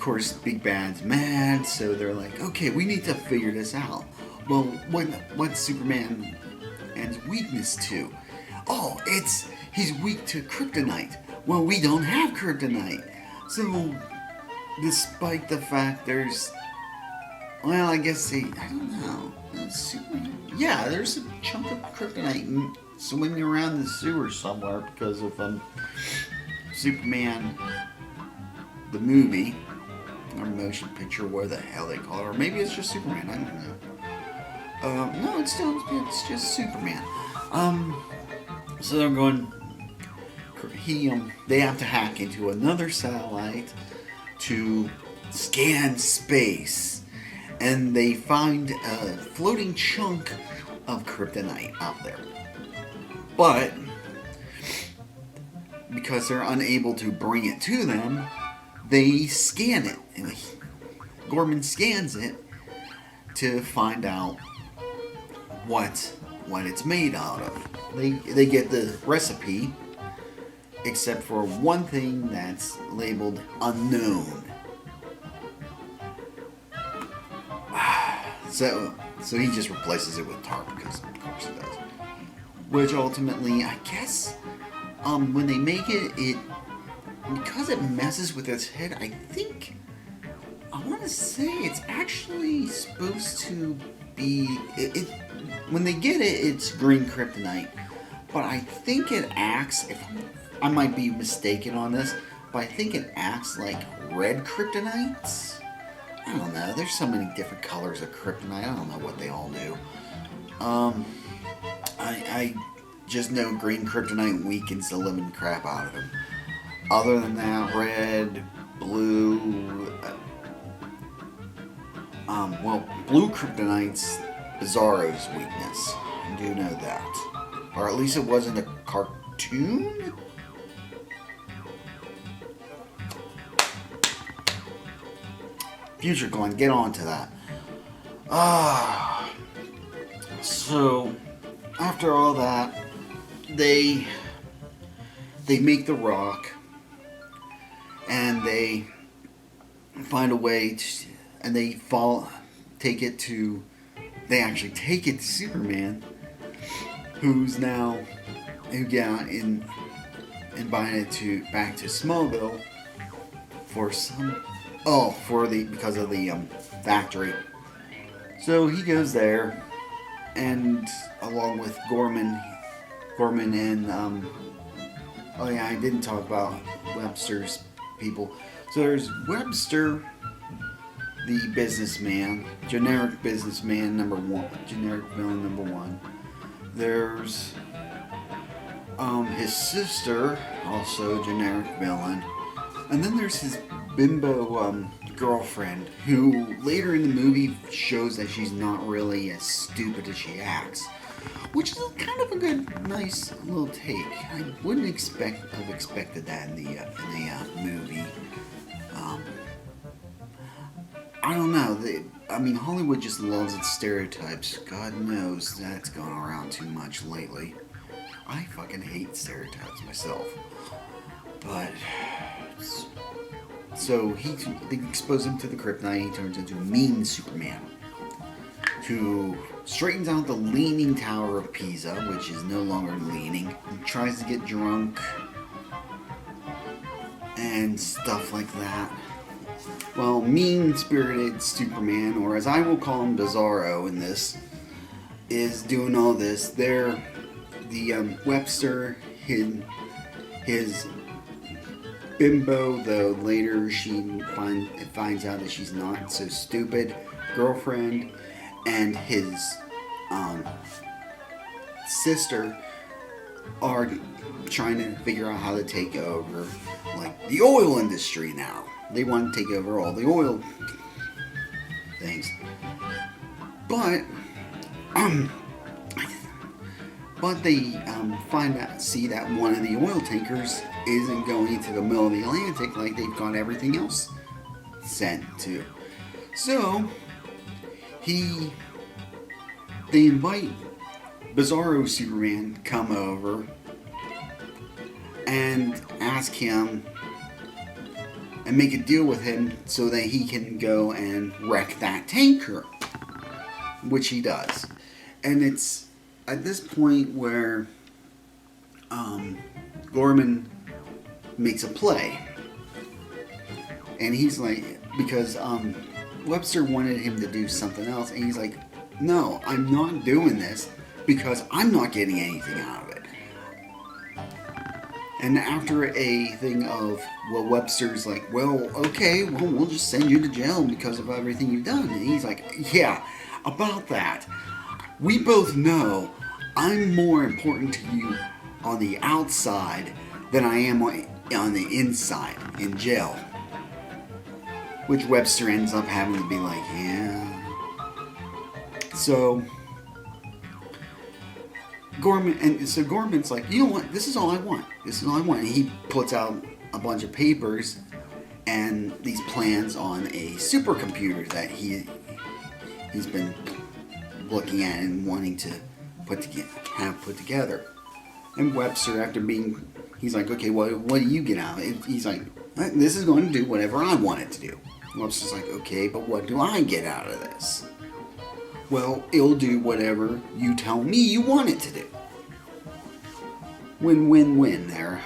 course, Big Bad's mad, so they're like, okay, we need to figure this out. Well, what's Superman and weakness to? Oh, he's weak to kryptonite. Well, we don't have kryptonite. So, despite the fact well, I guess I don't know. Superman, yeah, there's a chunk of kryptonite swimming around the sewer somewhere because of Superman, the movie, or motion picture, where the hell they call it, or maybe it's just Superman. I don't know. No, it's just Superman. So they're going. They have to hack into another satellite to scan space, and they find a floating chunk of kryptonite out there. But because they're unable to bring it to them, they scan it, and Gorman scans it to find out what it's made out of. They get the recipe, except for one thing that's labeled unknown. So he just replaces it with tar because of course he does. Which ultimately, I guess, when they make it because it messes with its head, I want to say it's actually supposed to be when they get it, it's green kryptonite. But I think it acts, if I might be mistaken on this, but I think it acts like red kryptonite. I don't know. There's so many different colors of kryptonite. I don't know what they all do. I just know green kryptonite weakens the living crap out of him. Other than that, red, blue, blue kryptonite's Bizarro's weakness. I do know that. Or at least it wasn't a cartoon? Future Glenn, get on to that. So after all that, they make the rock, and they find a way to, and they actually take it to Superman, who got invited back to Smallville because of the factory. So he goes there, and along with Gorman and I didn't talk about Webster's people. So there's Webster, the businessman, generic businessman number one, generic villain number one. There's his sister, also generic villain, and then there's his bimbo girlfriend, who later in the movie shows that she's not really as stupid as she acts, which is kind of a good, nice little take. I wouldn't have expected that in the movie. I don't know. Hollywood just loves its stereotypes. God knows that's gone around too much lately. I fucking hate stereotypes myself. But so they expose him to the kryptonite. He turns into mean Superman, who straightens out the Leaning Tower of Pisa, which is no longer leaning. He tries to get drunk and stuff like that. Well, mean-spirited Superman, or as I will call him, Bizarro in this, is doing all this. Webster hid his bimbo, though later she finds out that she's not so stupid, girlfriend, and his sister are trying to figure out how to take over, like, the oil industry now. They want to take over all the oil things. But they see that one of the oil tankers isn't going into the middle of the Atlantic like they've got everything else sent to. So they invite Bizarro Superman come over and ask him and make a deal with him so that he can go and wreck that tanker, which he does. And it's at this point where Gorman makes a play, and he's like, because Webster wanted him to do something else, and he's like, no, I'm not doing this because I'm not getting anything out of it. And after a thing of, well, Webster's like, well, okay, well, we'll just send you to jail because of everything you've done. And he's like, yeah, about that. We both know I'm more important to you on the outside than I am on the inside in jail. Which Webster ends up having to be like, yeah. So Gorman's like, you know what? This is all I want. This is all I want. And he puts out a bunch of papers and these plans on a supercomputer that he's been looking at and wanting to put together. And Webster, he's like, okay, what do you get out of it? He's like, this is going to do whatever I want it to do. And Webster's like, okay, but what do I get out of this? Well, it'll do whatever you tell me you want it to do. Win-win-win there.